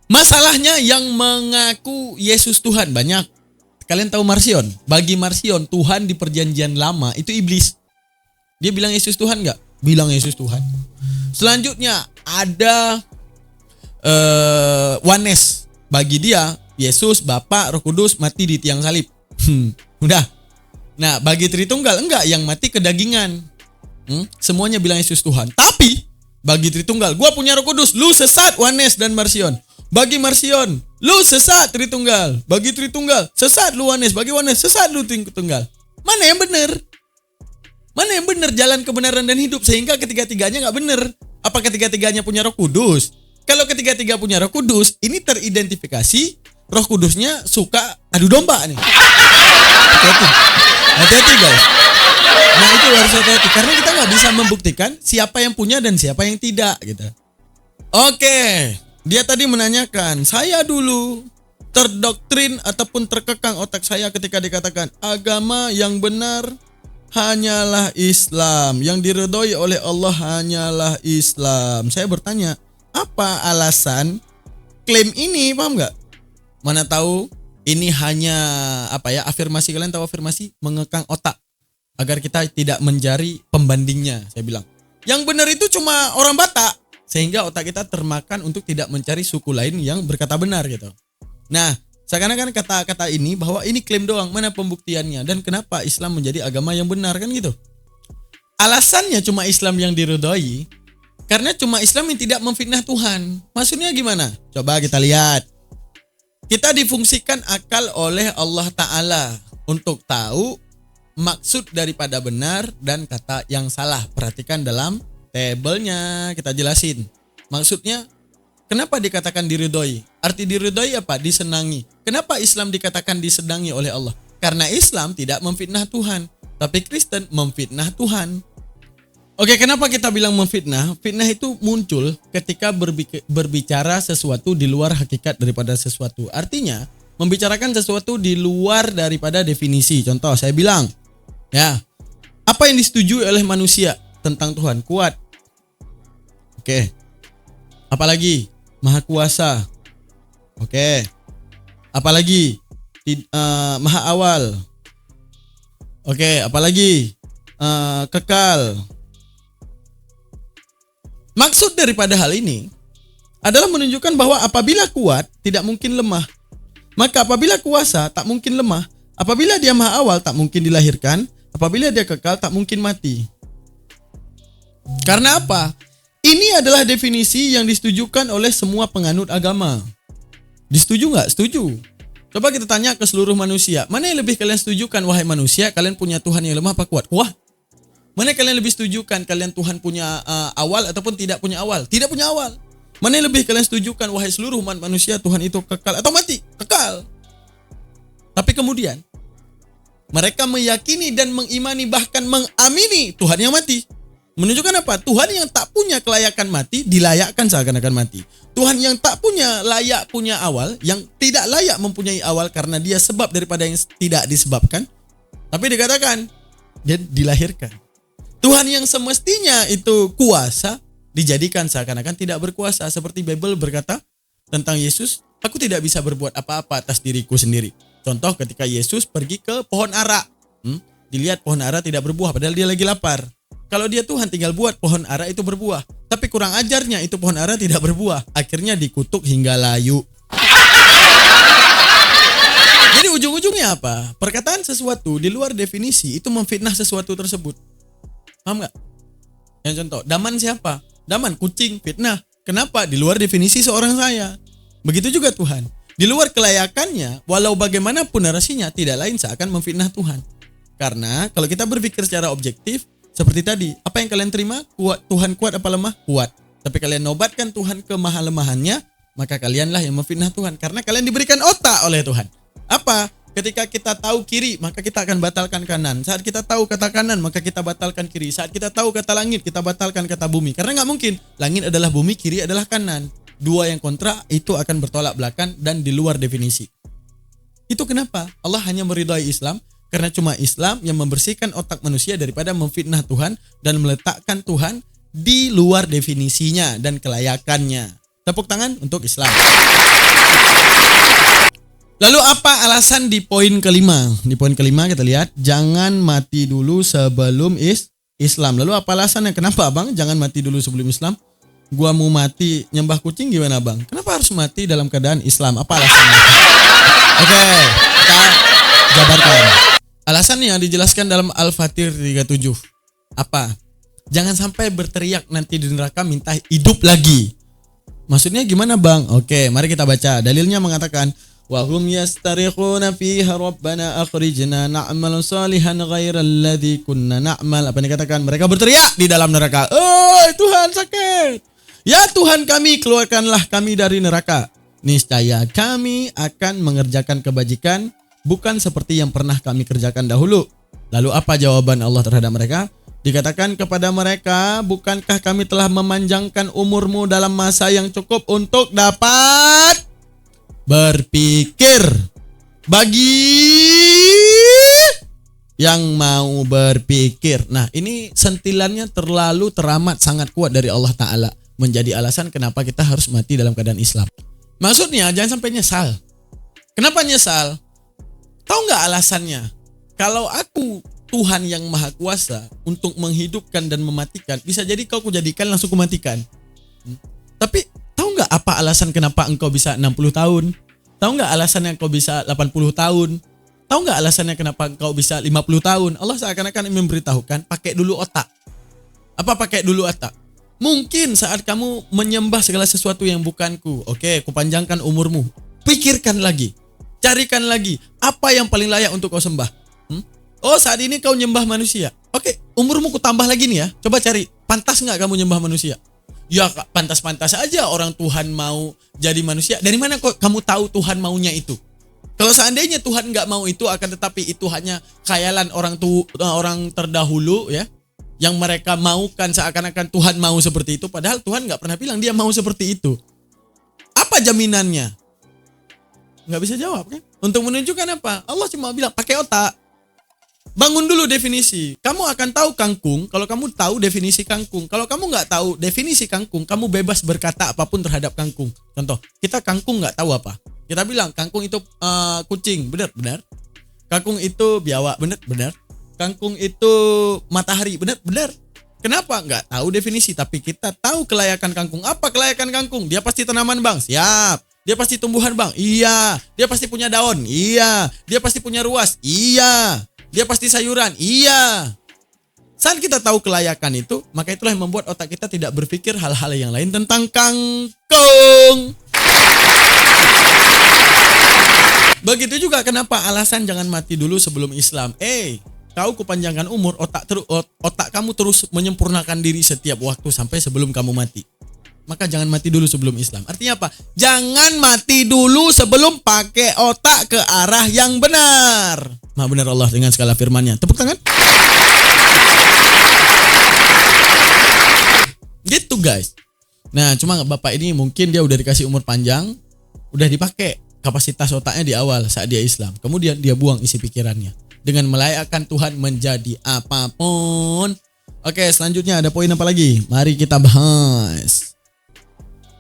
Masalahnya yang mengaku Yesus Tuhan banyak. Kalian tahu Marsion? Bagi Marsion, Tuhan di perjanjian lama itu iblis. Dia bilang Yesus Tuhan nggak? Bilang Yesus Tuhan. Selanjutnya ada Oneness. Bagi dia, Yesus, Bapa, Roh Kudus mati di tiang salib. Udah. Nah, bagi Tritunggal enggak, yang mati kedagingan. Semuanya bilang Yesus Tuhan. Tapi bagi Tritunggal, gua punya Roh Kudus, lu sesat Oneness dan Marsion. Bagi Marsion, lu sesat Tritunggal. Bagi Tritunggal, sesat lu Oneness. Bagi Oneness, sesat lu Tritunggal. Mana yang benar? Mana yang benar jalan kebenaran dan hidup sehingga ketiga-tiganya nggak benar? Apa ketiga-tiganya punya Roh Kudus? Kalau ketiga-tiga punya Roh Kudus, ini teridentifikasi Roh Kudusnya suka adu domba nih. Hati-hati guys. Nah itu harus hati-hati karena kita nggak bisa membuktikan siapa yang punya dan siapa yang tidak gitu. Oke. Dia tadi menanyakan, saya dulu terdoktrin ataupun terkekang otak saya ketika dikatakan agama yang benar hanyalah Islam, yang diridhoi oleh Allah hanyalah Islam. Saya bertanya, apa alasan klaim ini, paham nggak? Mana tahu ini hanya afirmasi. Kalian tahu afirmasi? Mengekang otak agar kita tidak mencari pembandingnya. Saya bilang, yang benar itu cuma orang Batak. Sehingga otak kita termakan untuk tidak mencari suku lain yang berkata benar gitu. Nah, seakan-akan kata-kata ini bahwa ini klaim doang, mana pembuktiannya dan kenapa Islam menjadi agama yang benar kan gitu. Alasannya cuma Islam yang diridhoi karena cuma Islam yang tidak memfitnah Tuhan. Maksudnya gimana? Coba kita lihat. Kita difungsikan akal oleh Allah Ta'ala untuk tahu maksud daripada benar dan kata yang salah. Perhatikan dalam tabelnya kita jelasin. Maksudnya kenapa dikatakan diridhoi? Arti diridhoi apa? Disenangi. Kenapa Islam dikatakan disenangi oleh Allah? Karena Islam tidak memfitnah Tuhan, tapi Kristen memfitnah Tuhan. Oke, kenapa kita bilang memfitnah? Fitnah itu muncul ketika berbicara sesuatu di luar hakikat daripada sesuatu. Artinya, membicarakan sesuatu di luar daripada definisi. Contoh, saya bilang, ya, apa yang disetujui oleh manusia tentang Tuhan? Kuat. Oke. Apalagi? Maha kuasa. Oke. Apalagi? Maha awal. Oke, apalagi? Kekal. Maksud daripada hal ini adalah menunjukkan bahwa apabila kuat tidak mungkin lemah. Maka apabila kuasa tak mungkin lemah. Apabila dia maha awal tak mungkin dilahirkan. Apabila dia kekal tak mungkin mati. Karena apa? Ini adalah definisi yang disetujukan oleh semua penganut agama. Disetuju nggak? Setuju. Coba kita tanya ke seluruh manusia. Mana yang lebih kalian setujukan wahai manusia? Kalian punya Tuhan yang lemah apa kuat? Wah. Mana yang kalian lebih setujukan kalian Tuhan punya awal ataupun tidak punya awal? Tidak punya awal. Mana yang lebih kalian setujukan wahai seluruh umat manusia Tuhan itu kekal atau mati? Kekal. Tapi kemudian mereka meyakini dan mengimani bahkan mengamini Tuhan yang mati. Menunjukkan apa? Tuhan yang tak punya kelayakan mati dilayakkan seakan-akan mati. Tuhan yang tak punya layak punya awal, yang tidak layak mempunyai awal karena dia sebab daripada yang tidak disebabkan, tapi dikatakan dia dilahirkan. Tuhan yang semestinya itu kuasa dijadikan seakan-akan tidak berkuasa. Seperti Bible berkata, tentang Yesus, aku tidak bisa berbuat apa-apa atas diriku sendiri. Contoh ketika Yesus pergi ke pohon ara. Dilihat pohon ara tidak berbuah padahal dia lagi lapar. Kalau dia Tuhan tinggal buat pohon ara itu berbuah. Tapi kurang ajarnya itu pohon ara tidak berbuah. Akhirnya dikutuk hingga layu. Jadi ujung-ujungnya apa? Perkataan sesuatu di luar definisi itu memfitnah sesuatu tersebut. Paham gak? Yang contoh, Daman siapa? Daman, kucing, fitnah. Kenapa? Di luar definisi seorang saya. Begitu juga Tuhan. Di luar kelayakannya, walau bagaimanapun narasinya, tidak lain seakan memfitnah Tuhan. Karena kalau kita berpikir secara objektif, seperti tadi, apa yang kalian terima? Kuat, Tuhan kuat apa lemah? Kuat. Tapi kalian nobatkan Tuhan ke maha-lemahannya, maka kalianlah yang memfitnah Tuhan. Karena kalian diberikan otak oleh Tuhan. Apa? Ketika kita tahu kiri, maka kita akan batalkan kanan. Saat kita tahu kata kanan, maka kita batalkan kiri. Saat kita tahu kata langit, kita batalkan kata bumi. Karena nggak mungkin. Langit adalah bumi, kiri adalah kanan. Dua yang kontra itu akan bertolak belakang dan di luar definisi. Itu kenapa Allah hanya meridai Islam, karena cuma Islam yang membersihkan otak manusia daripada memfitnah Tuhan dan meletakkan Tuhan di luar definisinya dan kelayakannya. Tepuk tangan untuk Islam. Lalu apa alasan di poin kelima? Di poin kelima kita lihat, jangan mati dulu sebelum Islam. Lalu apa alasannya? Kenapa Bang jangan mati dulu sebelum Islam? Gua mau mati nyembah kucing gimana Bang? Kenapa harus mati dalam keadaan Islam? Apa alasannya? Oke, kita jabarkan. Alasannya dijelaskan dalam Al-Fatir 37. Apa? Jangan sampai berteriak nanti di neraka minta hidup lagi. Maksudnya gimana Bang? Oke, mari kita baca. Dalilnya mengatakan, wa hum yastarikhuna fiha rabbana akhrijna na'mal salihan ghairal ladzi kunna na'mal. Apa yang dikatakan? Mereka berteriak di dalam neraka. Oh, Tuhan sakit. Ya Tuhan kami, keluarkanlah kami dari neraka. Niscaya kami akan mengerjakan kebajikan bukan seperti yang pernah kami kerjakan dahulu. Lalu apa jawaban Allah terhadap mereka? Dikatakan kepada mereka, bukankah kami telah memanjangkan umurmu dalam masa yang cukup untuk dapat berpikir? Bagi yang mau berpikir. Nah, ini sentilannya terlalu teramat sangat kuat dari Allah Ta'ala. Menjadi alasan kenapa kita harus mati dalam keadaan Islam. Maksudnya jangan sampai nyesal. Kenapa nyesal? Tahu nggak alasannya? Kalau aku Tuhan yang maha kuasa untuk menghidupkan dan mematikan, bisa jadi kau kujadikan langsung kumatikan. Tapi tahu nggak apa alasan kenapa engkau bisa 60 tahun? Tahu nggak alasannya engkau bisa 80 tahun? Tahu nggak alasannya kenapa engkau bisa 50 tahun? Allah seakan-akan memberitahukan, pakai dulu otak. Apa pakai dulu otak? Mungkin saat kamu menyembah segala sesuatu yang bukanku, oke, kupanjangkan umurmu. Pikirkan lagi, carikan lagi, apa yang paling layak untuk kau sembah? Oh, saat ini kau nyembah manusia. Oke, umurmu ku tambah lagi nih ya. Coba cari, pantas nggak kamu nyembah manusia? Ya, pantas-pantas aja orang Tuhan mau jadi manusia. Dari mana kok kamu tahu Tuhan maunya itu? Kalau seandainya Tuhan nggak mau itu, akan tetapi itu hanya khayalan orang terdahulu ya, yang mereka maukan seakan-akan Tuhan mau seperti itu, padahal Tuhan nggak pernah bilang dia mau seperti itu. Apa jaminannya? Nggak bisa jawab kan? Untuk menunjukkan apa? Allah cuma bilang pakai otak. Bangun dulu definisi. Kamu akan tahu kangkung kalau kamu tahu definisi kangkung. Kalau kamu nggak tahu definisi kangkung, kamu bebas berkata apapun terhadap kangkung. Contoh, kita kangkung nggak tahu apa. Kita bilang kangkung itu kucing, benar. Kangkung itu biawak, benar. Kangkung itu matahari, benar. Kenapa? Nggak tahu definisi, tapi kita tahu kelayakan kangkung. Apa kelayakan kangkung? Dia pasti tanaman Bang, siap. Dia pasti tumbuhan Bang, iya. Dia pasti punya daun, iya. Dia pasti punya ruas, iya. Dia pasti sayuran, iya. Saat kita tahu kelayakan itu, maka itulah yang membuat otak kita tidak berpikir hal-hal yang lain tentang kangkung. Begitu juga kenapa alasan jangan mati dulu sebelum Islam. Kau kupanjangkan umur, otak kamu terus menyempurnakan diri setiap waktu sampai sebelum kamu mati. Maka jangan mati dulu sebelum Islam. Artinya apa? Jangan mati dulu sebelum pakai otak ke arah yang benar. Maha benar Allah dengan segala firman-Nya. Tepuk tangan. Gitu guys. Nah, cuma Bapak ini mungkin dia udah dikasih umur panjang, udah dipakai kapasitas otaknya di awal saat dia Islam. Kemudian dia buang isi pikirannya dengan melayakkan Tuhan menjadi apapun. Oke, selanjutnya ada poin apa lagi? Mari kita bahas.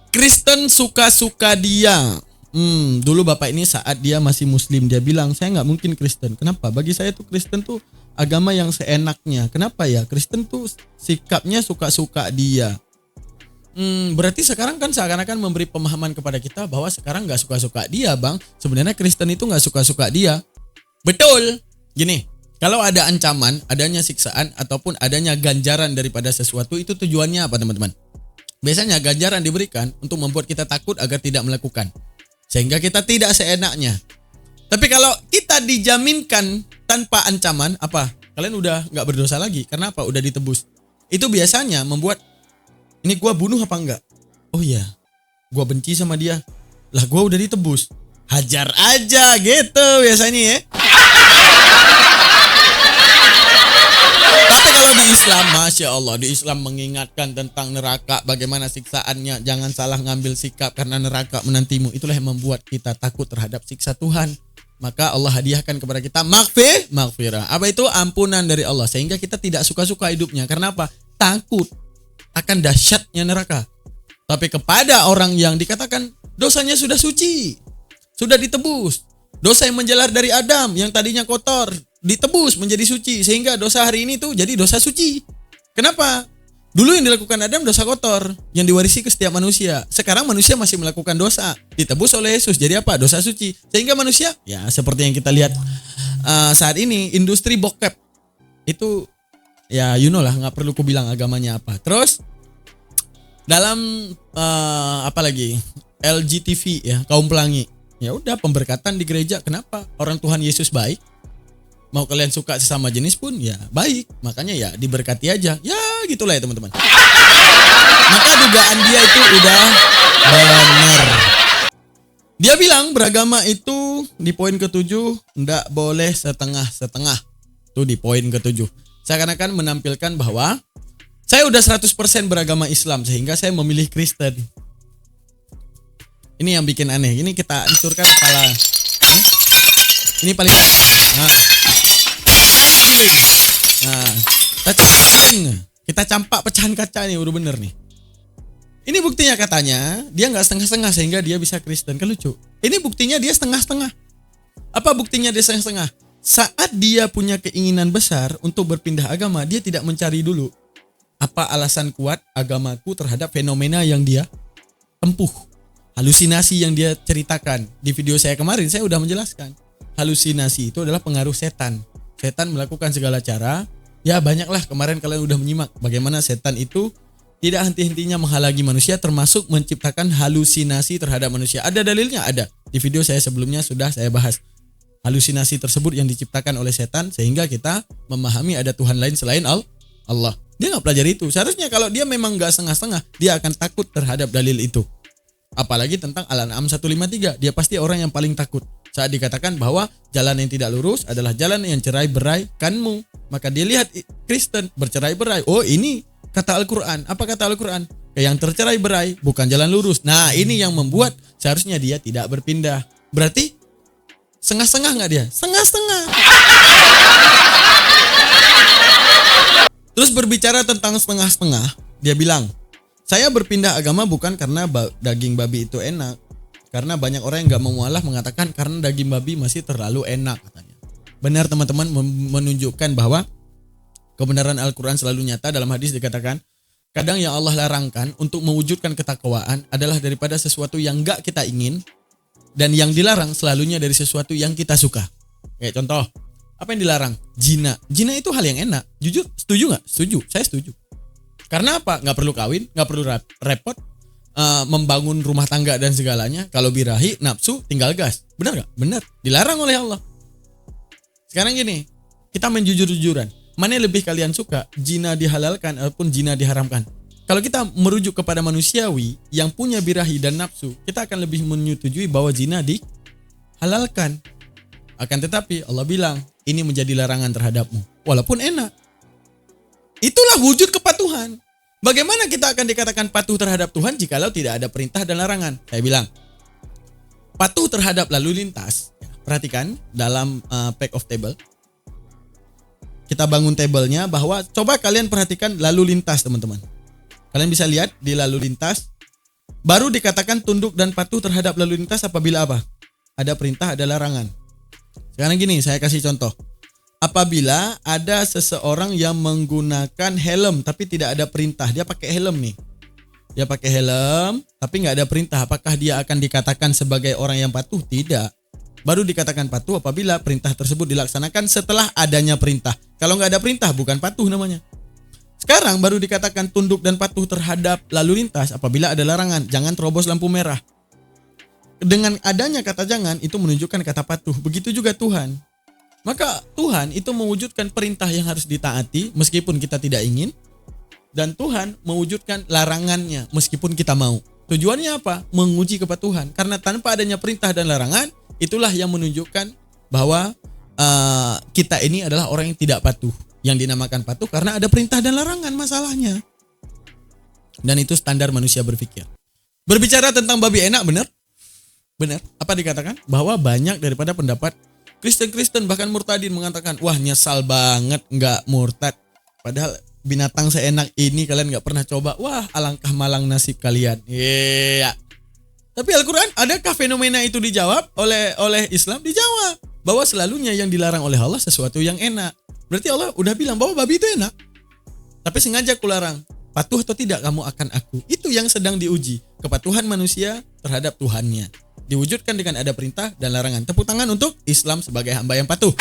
Kristen suka-suka dia. Dulu bapak ini saat dia masih muslim, dia bilang saya nggak mungkin Kristen. Kenapa? Bagi saya tuh Kristen tuh agama yang seenaknya. Kenapa ya? Kristen tuh sikapnya suka-suka dia. Berarti sekarang kan seakan-akan memberi pemahaman kepada kita bahwa sekarang nggak suka-suka dia, bang. Sebenarnya Kristen itu nggak suka-suka dia. Betul. Gini, kalau ada ancaman, adanya siksaan ataupun adanya ganjaran daripada sesuatu, itu tujuannya apa, teman-teman? Biasanya ganjaran diberikan untuk membuat kita takut agar tidak melakukan, sehingga kita tidak seenaknya. Tapi kalau kita dijaminkan tanpa ancaman, apa? Kalian udah nggak berdosa lagi. Karena apa? Udah ditebus. Itu biasanya membuat, ini gua bunuh apa enggak? Oh iya, gua benci sama dia. Lah gua udah ditebus. Hajar aja gitu biasanya ya. Tapi kalau di Islam, Masya Allah, di Islam mengingatkan tentang neraka, bagaimana siksaannya. Jangan salah ngambil sikap karena neraka menantimu. Itulah yang membuat kita takut terhadap siksa Tuhan. Maka Allah hadiahkan kepada kita maghfirah. Apa itu? Ampunan dari Allah. Sehingga kita tidak suka-suka hidupnya. Karena apa? Takut akan dahsyatnya neraka. Tapi kepada orang yang dikatakan dosanya sudah suci, sudah ditebus. Dosa yang menjalar dari Adam yang tadinya kotor ditebus menjadi suci, sehingga dosa hari ini tuh jadi dosa suci. Kenapa? Dulu yang dilakukan Adam dosa kotor yang diwarisi ke setiap manusia. Sekarang manusia masih melakukan dosa, ditebus oleh Yesus. Jadi apa? Dosa suci. Sehingga manusia, ya seperti yang kita lihat saat ini, industri bokep itu, ya you know lah, nggak perlu ku bilang agamanya apa. Terus dalam apa lagi, LGTV ya, kaum pelangi. Ya udah, pemberkatan di gereja. Kenapa? Orang Tuhan Yesus baik. Mau kalian suka sesama jenis pun ya baik. Makanya ya diberkati aja. Ya gitulah ya teman-teman. Maka dugaan dia itu udah benar. Dia bilang beragama itu di poin ke-7 enggak boleh setengah-setengah. Itu di poin ke-7. Seakan-akan menampilkan bahwa saya udah 100% beragama Islam sehingga saya memilih Kristen. Ini yang bikin aneh. Ini kita hancurkan kepala. Ini paling nah. Kita campak pecahan kaca nih, udah bener nih. Ini buktinya katanya dia nggak setengah-setengah sehingga dia bisa Kristen. Kan lucu. Ini buktinya dia setengah-setengah. Apa buktinya dia setengah-setengah? Saat dia punya keinginan besar untuk berpindah agama, dia tidak mencari dulu apa alasan kuat agamaku terhadap fenomena yang dia tempuh. Halusinasi yang dia ceritakan. Di video saya kemarin saya udah menjelaskan. Halusinasi itu adalah pengaruh setan. Setan melakukan segala cara. Ya banyaklah kemarin kalian udah menyimak bagaimana setan itu tidak henti-hentinya menghalangi manusia, termasuk menciptakan halusinasi terhadap manusia. Ada dalilnya? Ada. Di video saya sebelumnya sudah saya bahas. Halusinasi tersebut yang diciptakan oleh setan sehingga kita memahami ada Tuhan lain selain Allah. Dia nggak pelajari itu. Seharusnya kalau dia memang nggak setengah-setengah, dia akan takut terhadap dalil itu. Apalagi tentang Al-An'am 153. Dia pasti orang yang paling takut saat dikatakan bahwa jalan yang tidak lurus adalah jalan yang cerai-beraikanmu. Maka dia lihat Kristen bercerai-berai. Oh ini kata Al-Quran. Apa kata Al-Quran? Yang tercerai-berai bukan jalan lurus. Nah ini yang membuat seharusnya dia tidak berpindah. Berarti setengah-setengah nggak dia? Setengah-setengah. Terus berbicara tentang setengah-setengah, dia bilang, saya berpindah agama bukan karena daging babi itu enak. Karena banyak orang yang gak mau mualah mengatakan karena daging babi masih terlalu enak katanya. Benar teman-teman, menunjukkan bahwa kebenaran Al-Quran selalu nyata. Dalam hadis dikatakan, kadang yang Allah larangkan untuk mewujudkan ketakwaan adalah daripada sesuatu yang gak kita ingin. Dan yang dilarang selalunya dari sesuatu yang kita suka. Kayak contoh, apa yang dilarang? Zina. Zina itu hal yang enak. Jujur, setuju gak? Setuju, saya setuju. Karena apa? Gak perlu kawin, gak perlu repot, membangun rumah tangga dan segalanya. Kalau birahi, nafsu, tinggal gas. Benar gak? Benar. Dilarang oleh Allah. Sekarang gini, kita main jujur-jujuran. Mana yang lebih kalian suka? Zina dihalalkan ataupun zina diharamkan? Kalau kita merujuk kepada manusiawi yang punya birahi dan nafsu, kita akan lebih menyetujui bahwa zina dihalalkan. Akan tetapi Allah bilang, ini menjadi larangan terhadapmu. Walaupun enak. Itulah wujud kepatuhan. Bagaimana kita akan dikatakan patuh terhadap Tuhan jikalau tidak ada perintah dan larangan? Saya bilang, patuh terhadap lalu lintas. Perhatikan dalam pack of table. Kita bangun tabelnya bahwa coba kalian perhatikan lalu lintas teman-teman. Kalian bisa lihat di lalu lintas Baru dikatakan tunduk dan patuh terhadap lalu lintas apabila apa? Ada perintah, ada larangan. Sekarang gini, saya kasih contoh. Apabila ada seseorang yang menggunakan helm tapi tidak ada perintah, dia pakai helm nih. Dia pakai helm tapi nggak ada perintah, apakah dia akan dikatakan sebagai orang yang patuh? Tidak. Baru dikatakan patuh apabila perintah tersebut dilaksanakan setelah adanya perintah. Kalau nggak ada perintah bukan patuh namanya. Sekarang baru dikatakan tunduk dan patuh terhadap lalu lintas apabila ada larangan. Jangan terobos lampu merah. Dengan adanya kata jangan itu menunjukkan kata patuh. Begitu juga Tuhan. Maka Tuhan itu mewujudkan perintah yang harus ditaati meskipun kita tidak ingin. Dan Tuhan mewujudkan larangannya meskipun kita mau. Tujuannya apa? Menguji kepatuhan. Karena tanpa adanya perintah dan larangan, itulah yang menunjukkan bahwa kita ini adalah orang yang tidak patuh. Yang dinamakan patuh karena ada perintah dan larangan masalahnya. Dan itu standar manusia berpikir. Berbicara tentang babi enak, benar? Benar. Apa dikatakan? Bahwa banyak daripada pendapat Kristen-Kristen bahkan murtadin mengatakan, wah nyesal banget nggak murtad. Padahal binatang seenak ini kalian nggak pernah coba. Wah alangkah malang nasib kalian. Iya. Tapi Al-Quran, adakah fenomena itu dijawab oleh Islam? Dijawab. Bahwa selalunya yang dilarang oleh Allah sesuatu yang enak. Berarti Allah udah bilang bahwa babi itu enak. Tapi sengaja kularang. Patuh atau tidak kamu akan aku. Itu yang sedang diuji. Kepatuhan manusia terhadap Tuhannya. Diwujudkan dengan ada perintah dan larangan. Tepuk tangan untuk Islam sebagai hamba yang patuh.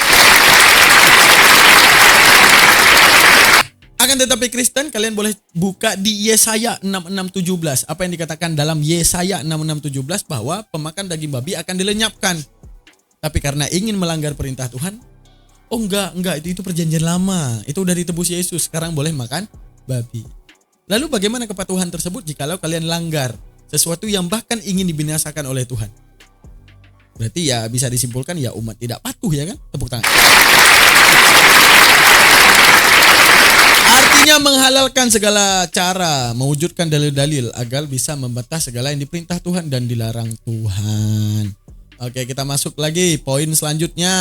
Akan tetapi Kristen, kalian boleh buka di Yesaya 66:17. Apa yang dikatakan dalam Yesaya 66:17 bahwa pemakan daging babi akan dilenyapkan. Tapi karena ingin melanggar perintah Tuhan, oh enggak, itu perjanjian lama. Itu udah ditebus Yesus, sekarang boleh makan babi. Lalu bagaimana kepatuhan tersebut jikalau kalian langgar sesuatu yang bahkan ingin dibinasakan oleh Tuhan? Berarti ya bisa disimpulkan ya umat tidak patuh, ya kan? Tepuk tangan. Artinya menghalalkan segala cara, mewujudkan dalil-dalil agar bisa membantah segala yang diperintah Tuhan dan dilarang Tuhan. Oke, kita masuk lagi poin selanjutnya.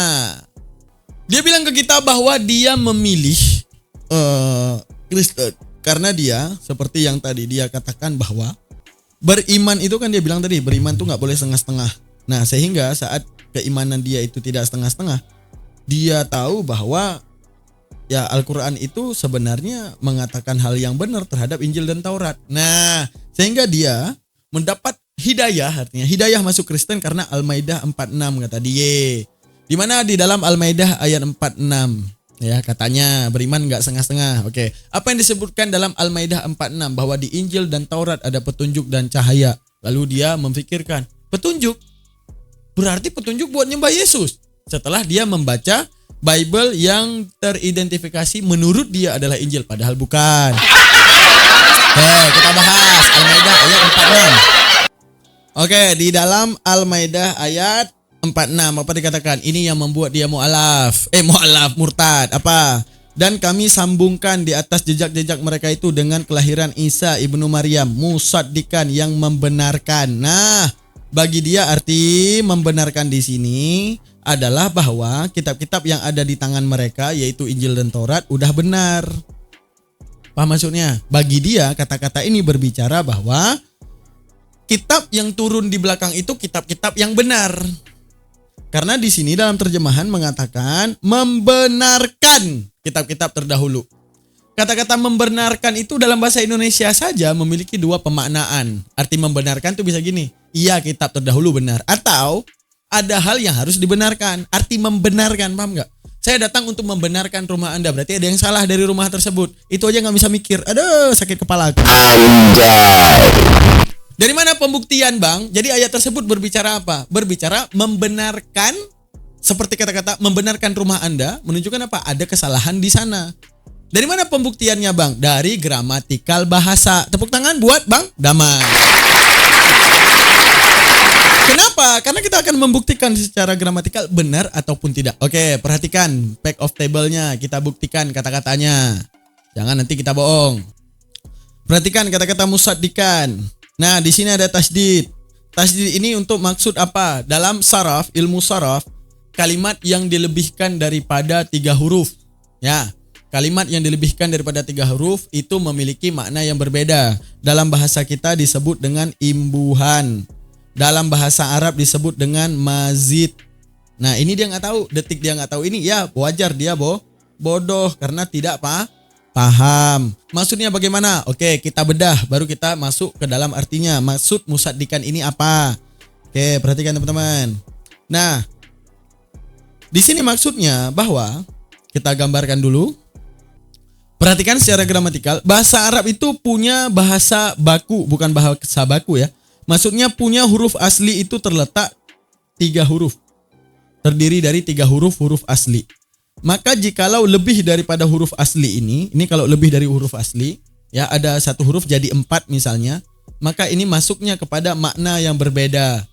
Dia bilang ke kita bahwa dia memilih Kristen karena dia seperti yang tadi dia katakan bahwa beriman itu kan dia bilang tadi beriman tuh nggak boleh setengah-setengah. Nah sehingga saat keimanan dia itu tidak setengah-setengah, dia tahu bahwa ya Al-Quran itu sebenarnya mengatakan hal yang benar terhadap Injil dan Taurat. Nah sehingga dia mendapat hidayah, artinya hidayah masuk Kristen karena Al-Maidah 46 kata dia. Di mana di dalam Al-Maidah ayat 46 ya katanya beriman enggak setengah-setengah. Oke. Apa yang disebutkan dalam Al-Maidah 46 bahwa di Injil dan Taurat ada petunjuk dan cahaya. Lalu dia memikirkan, petunjuk berarti petunjuk buat nyembah Yesus. Setelah dia membaca Bible yang teridentifikasi menurut dia adalah Injil padahal bukan. Kita bahas Al-Maidah ayat 46. Oke, di dalam Al-Maidah ayat 46 apa dikatakan? Ini yang membuat dia murtad. Apa? Dan kami sambungkan di atas jejak-jejak mereka itu dengan kelahiran Isa ibnu Maryam, musaddiqan yang membenarkan. Nah, bagi dia arti membenarkan di sini adalah bahwa kitab-kitab yang ada di tangan mereka yaitu Injil dan Taurat udah benar. Paham maksudnya? Bagi dia kata-kata ini berbicara bahwa kitab yang turun di belakang itu kitab-kitab yang benar. Karena di sini dalam terjemahan mengatakan membenarkan kitab-kitab terdahulu. Kata-kata membenarkan itu dalam bahasa Indonesia saja memiliki dua pemaknaan. Arti membenarkan itu bisa gini, iya kitab terdahulu benar. Atau ada hal yang harus dibenarkan. Arti membenarkan, paham gak? Saya datang untuk membenarkan rumah Anda, berarti ada yang salah dari rumah tersebut. Itu aja gak bisa mikir, aduh sakit kepala aku. Dari mana pembuktian bang? Jadi ayat tersebut berbicara apa? Berbicara membenarkan, seperti kata-kata membenarkan rumah Anda, menunjukkan apa? Ada kesalahan di sana. Dari mana pembuktiannya bang? Dari gramatikal bahasa. Tepuk tangan buat bang Damai. Kenapa? Karena kita akan membuktikan secara gramatikal benar ataupun tidak. Oke, perhatikan back of table-nya. Kita buktikan kata-katanya. Jangan nanti kita bohong. Perhatikan kata-kata musaddiqan. Nah, di sini ada tasdid. Tasdid ini untuk maksud apa? Dalam ilmu saraf, kalimat yang dilebihkan daripada 3 huruf. Ya, kalimat yang dilebihkan daripada 3 huruf itu memiliki makna yang berbeda. Dalam bahasa kita disebut dengan imbuhan. Dalam bahasa Arab disebut dengan mazid. Nah, ini dia nggak tahu. Detik dia nggak tahu ini, ya wajar dia bodoh karena tidak paham. Maksudnya bagaimana? Oke, kita bedah baru kita masuk ke dalam artinya. Maksud musaddikan ini apa? Oke, perhatikan teman-teman. Nah, di sini maksudnya bahwa kita gambarkan dulu. Perhatikan secara gramatikal, bahasa Arab itu punya bahasa baku, bukan bahasa baku ya. Maksudnya punya huruf asli itu terletak 3 huruf. Terdiri dari 3 huruf asli. Maka jikalau lebih daripada huruf asli ini kalau lebih dari huruf asli, ya ada 1 huruf jadi 4 misalnya, maka ini masuknya kepada makna yang berbeda.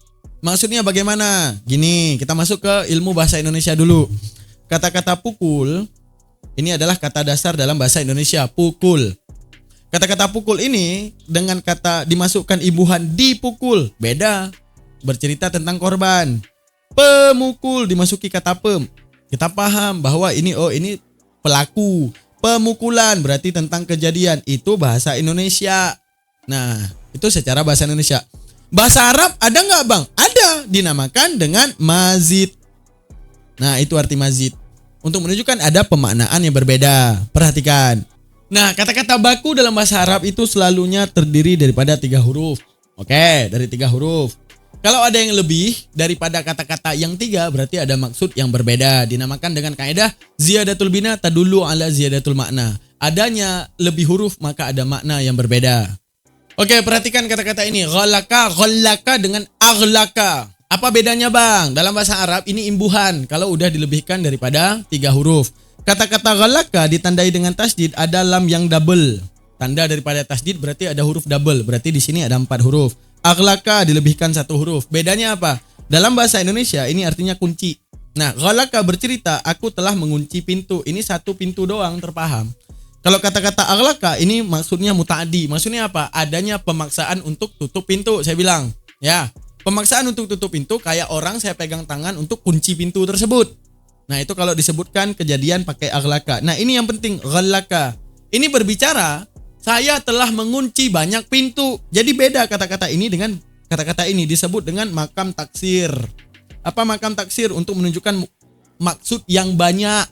Maksudnya bagaimana? Gini, kita masuk ke ilmu bahasa Indonesia dulu. Kata-kata pukul, ini adalah kata dasar dalam bahasa Indonesia, pukul. Kata-kata pukul ini dengan kata dimasukkan imbuhan dipukul, beda. Bercerita tentang korban. Pemukul dimasuki kata pem. Kita paham bahwa ini pelaku. Pemukulan berarti tentang kejadian, itu bahasa Indonesia. Nah, itu secara bahasa Indonesia. Bahasa Arab ada nggak bang? Ada, dinamakan dengan mazid. Nah, itu arti mazid. Untuk menunjukkan ada pemaknaan yang berbeda. Perhatikan. Nah, kata-kata baku dalam bahasa Arab itu selalunya terdiri daripada 3 huruf. Oke, dari 3 huruf. Kalau ada yang lebih daripada kata-kata yang 3, berarti ada maksud yang berbeda. Dinamakan dengan kaidah ziyadatul bina tadullu ala ziyadatul makna. Adanya lebih huruf maka ada makna yang berbeda. Oke, perhatikan kata-kata ini. Ghallaka dengan aghlaka. Apa bedanya bang? Dalam bahasa Arab ini imbuhan kalau udah dilebihkan daripada 3 huruf. Kata-kata ghallaka ditandai dengan tasdid, ada lam yang double. Tanda daripada tasdid berarti ada huruf double. Berarti di sini ada 4 huruf. Aghlaka dilebihkan 1 huruf. Bedanya apa? Dalam bahasa Indonesia ini artinya kunci. Nah, ghallaka bercerita aku telah mengunci pintu. Ini 1 pintu doang terpaham. Kalau kata-kata aghlaka ini maksudnya muta'addi. Maksudnya apa? Adanya pemaksaan untuk tutup pintu. Saya bilang, ya, pemaksaan untuk tutup pintu kayak orang saya pegang tangan untuk kunci pintu tersebut. Nah, itu kalau disebutkan kejadian pakai aghlaka. Nah, ini yang penting, ghallaka. Ini berbicara saya telah mengunci banyak pintu. Jadi beda kata-kata ini dengan kata-kata ini disebut dengan makam taksir. Apa makam taksir? Untuk menunjukkan maksud yang banyak.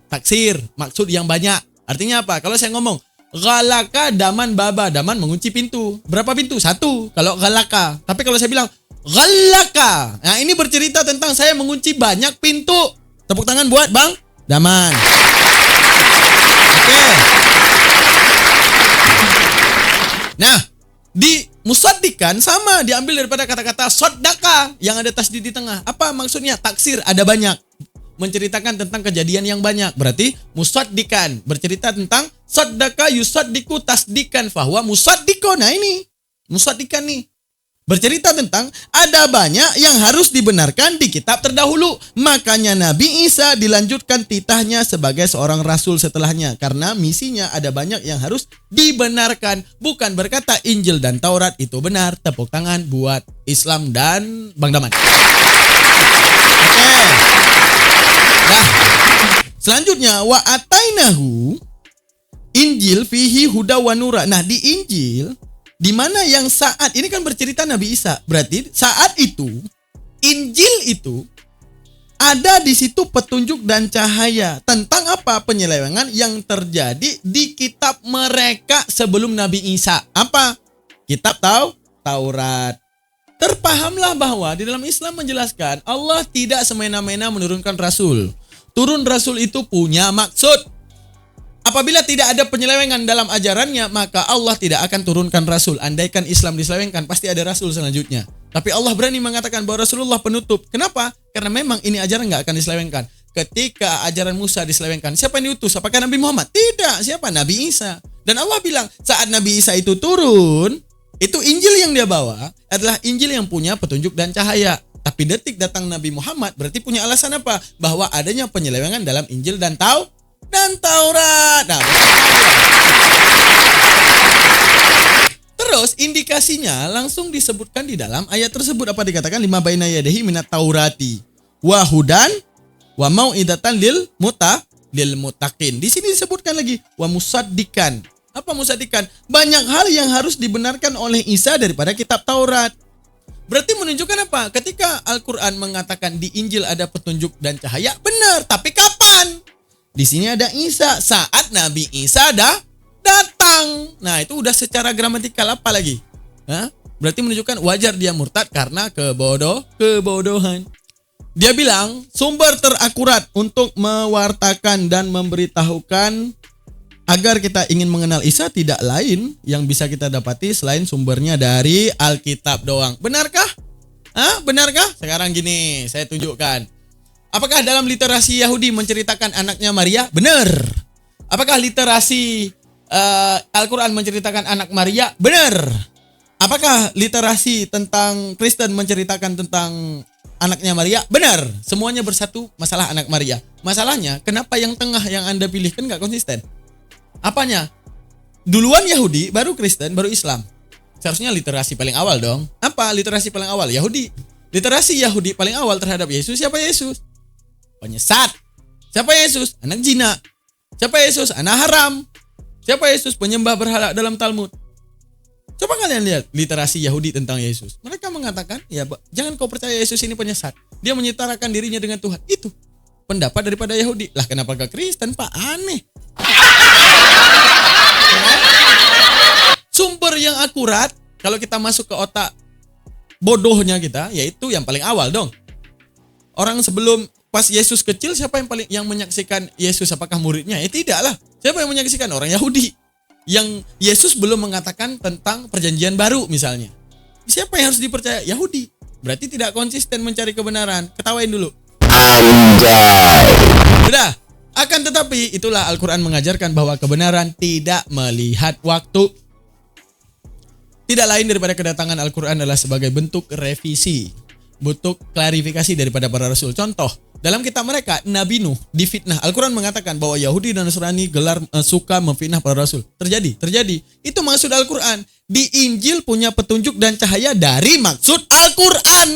Taksir, maksud yang banyak. Artinya apa? Kalau saya ngomong ghalaka daman baba, daman mengunci pintu. Berapa pintu? 1 kalau ghalaka. Tapi kalau saya bilang ghallaka, nah ini bercerita tentang saya mengunci banyak pintu. Tepuk tangan buat Bang Daman. Oke. Nah, di musaddikan sama diambil daripada kata-kata soddaka yang ada tasdid di tengah. Apa maksudnya? Taksir, ada banyak. Menceritakan tentang kejadian yang banyak. Berarti musaddikan bercerita tentang saddaka yusaddiku tasdikan fahuwa musaddiko. Nah ini musaddikan nih. Bercerita tentang ada banyak yang harus dibenarkan di kitab terdahulu. Makanya Nabi Isa dilanjutkan titahnya sebagai seorang rasul setelahnya. Karena misinya ada banyak yang harus dibenarkan. Bukan berkata Injil dan Taurat itu benar. Tepuk tangan buat Islam dan Bang Daman. Oke. Nah, selanjutnya wa atainahu Injil fihi huda wa nura. Nah, di Injil di mana yang saat ini kan bercerita Nabi Isa. Berarti saat itu Injil itu ada di situ petunjuk dan cahaya tentang apa? Penyelewengan yang terjadi di kitab mereka sebelum Nabi Isa. Apa? Kitab Taurat. Terpahamlah bahwa di dalam Islam menjelaskan Allah tidak semena-mena menurunkan rasul. Turun rasul itu punya maksud. Apabila tidak ada penyelewengan dalam ajarannya, maka Allah tidak akan turunkan rasul. Andaikan Islam diselewengkan, pasti ada rasul selanjutnya. Tapi Allah berani mengatakan bahwa Rasulullah penutup. Kenapa? Karena memang ini ajaran nggak akan diselewengkan. Ketika ajaran Musa diselewengkan, siapa yang diutus? Apakah Nabi Muhammad? Tidak. Siapa? Nabi Isa. Dan Allah bilang, saat Nabi Isa itu turun, itu Injil yang dia bawa adalah Injil yang punya petunjuk dan cahaya. Tapi detik datang Nabi Muhammad berarti punya alasan apa? Bahwa adanya penyelewengan dalam Injil dan Taurat. Nah, terus indikasinya langsung disebutkan di dalam ayat tersebut. Apa dikatakan? Lima baina yadehi minat taurati wa hudan wa mau'idatan lil lil muttaqin. Di sini disebutkan lagi wa musaddiqan. Apa musaddiqan? Banyak hal yang harus dibenarkan oleh Isa daripada kitab Taurat. Berarti menunjukkan apa? Ketika Al-Quran mengatakan di Injil ada petunjuk dan cahaya, benar. Tapi kapan? Di sini ada Isa, saat Nabi Isa datang. Nah, itu udah secara gramatikal apa lagi? Berarti menunjukkan wajar dia murtad karena kebodohan. Dia bilang sumber terakurat untuk mewartakan dan memberitahukan agar kita ingin mengenal Isa tidak lain yang bisa kita dapati selain sumbernya dari Alkitab doang. Benarkah? Benarkah? Sekarang gini, saya tunjukkan. Apakah dalam literasi Yahudi menceritakan anaknya Maria? Benar. Apakah literasi Al-Quran menceritakan anak Maria? Benar. Apakah literasi tentang Kristen menceritakan tentang anaknya Maria? Benar. Semuanya bersatu masalah anak Maria. Masalahnya, kenapa yang tengah yang Anda pilih kan nggak konsisten? Apanya? Duluan Yahudi, baru Kristen, baru Islam. Seharusnya literasi paling awal dong. Apa literasi paling awal? Yahudi. Literasi Yahudi paling awal terhadap Yesus, siapa Yesus? Penyesat. Siapa Yesus? Anak zina. Siapa Yesus? Anak haram. Siapa Yesus? Penyembah berhala dalam Talmud. Coba kalian lihat literasi Yahudi tentang Yesus. Mereka mengatakan, ya jangan kau percaya Yesus ini penyesat. Dia menyetarakan dirinya dengan Tuhan. Itu pendapat daripada Yahudi. Lah kenapa gak Kristen, Pak? Aneh. Sumber yang akurat kalau kita masuk ke otak bodohnya kita, yaitu yang paling awal dong. Orang sebelum pas Yesus kecil, siapa yang menyaksikan Yesus? Apakah muridnya? Tidaklah. Siapa yang menyaksikan? Orang Yahudi. Yang Yesus belum mengatakan tentang perjanjian baru misalnya. Siapa yang harus dipercaya? Yahudi. Berarti tidak konsisten mencari kebenaran. Ketawain dulu. Udah. Akan tetapi itulah Al-Quran mengajarkan bahwa kebenaran tidak melihat waktu. Tidak lain daripada kedatangan Al-Quran adalah sebagai bentuk revisi, bentuk klarifikasi daripada para rasul. Contoh, dalam kitab mereka Nabi Nuh difitnah. Al-Quran mengatakan bahwa Yahudi dan Nasrani suka memfitnah para rasul. Terjadi. Itu maksud Al-Quran. Di Injil punya petunjuk dan cahaya dari maksud Al-Quran.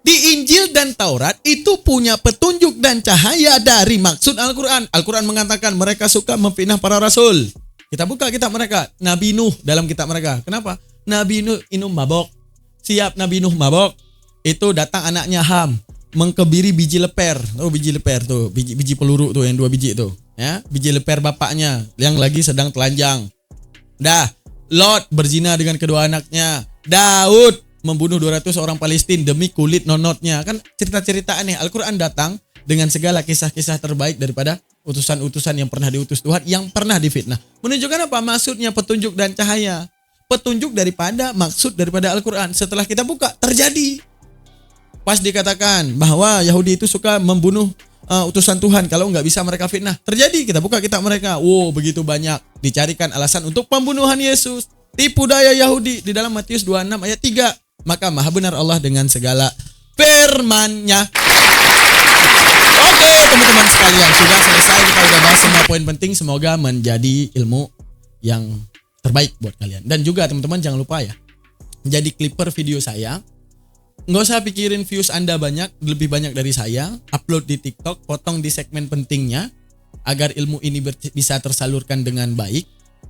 Di Injil dan Taurat itu punya petunjuk dan cahaya dari maksud Al-Quran. Al-Quran mengatakan mereka suka memfitnah para rasul. Kita buka kitab mereka. Nabi Nuh dalam kitab mereka. Kenapa? Nabi Nuh minum mabok. Siap Nabi Nuh mabok. Itu datang anaknya Ham. Mengkebiri biji leper. Biji leper tuh. Biji peluru tuh yang 2 biji tuh. Ya, biji leper bapaknya yang lagi sedang telanjang. Lot berzina dengan kedua anaknya. Daud membunuh 200 orang Palestina demi kulit nonotnya. Kan cerita-cerita aneh. Al-Quran datang dengan segala kisah-kisah terbaik daripada utusan-utusan yang pernah diutus Tuhan, yang pernah difitnah. Menunjukkan apa? Maksudnya petunjuk dan cahaya. Petunjuk daripada maksud daripada Al-Quran. Setelah kita buka, terjadi. Pas dikatakan bahwa Yahudi itu suka membunuh utusan Tuhan. Kalau nggak bisa mereka fitnah. Terjadi. Kita buka kitab mereka. Wow, begitu banyak. Dicarikan alasan untuk pembunuhan Yesus. Tipu daya Yahudi di dalam Matius 26 ayat 3. Maka maha benar Allah dengan segala firman-Nya. Oke, teman-teman sekalian, sudah selesai, kita udah bahas semua poin penting. Semoga menjadi ilmu yang terbaik buat kalian. Dan juga teman-teman jangan lupa ya, jadi clipper video saya. Nggak usah pikirin views Anda banyak, lebih banyak dari saya. Upload di TikTok, potong di segmen pentingnya agar ilmu ini bisa tersalurkan dengan baik.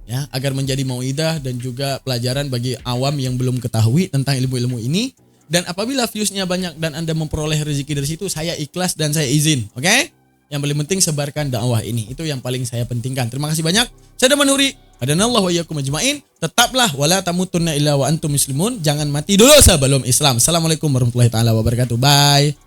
Ya, agar menjadi mau'idah dan juga pelajaran bagi awam yang belum ketahui tentang ilmu-ilmu ini. Dan apabila viewsnya banyak dan Anda memperoleh rezeki dari situ, saya ikhlas dan saya izin. Oke? Yang paling penting sebarkan dakwah ini. Itu yang paling saya pentingkan. Terima kasih banyak. Saya Daman Huri. Hadanallahu wa iyyakum ajma'in. Tetaplah wala tamutunna illa wa antum muslimun. Jangan mati dulu sebelum Islam. Assalamualaikum warahmatullahi taala wabarakatuh. Bye.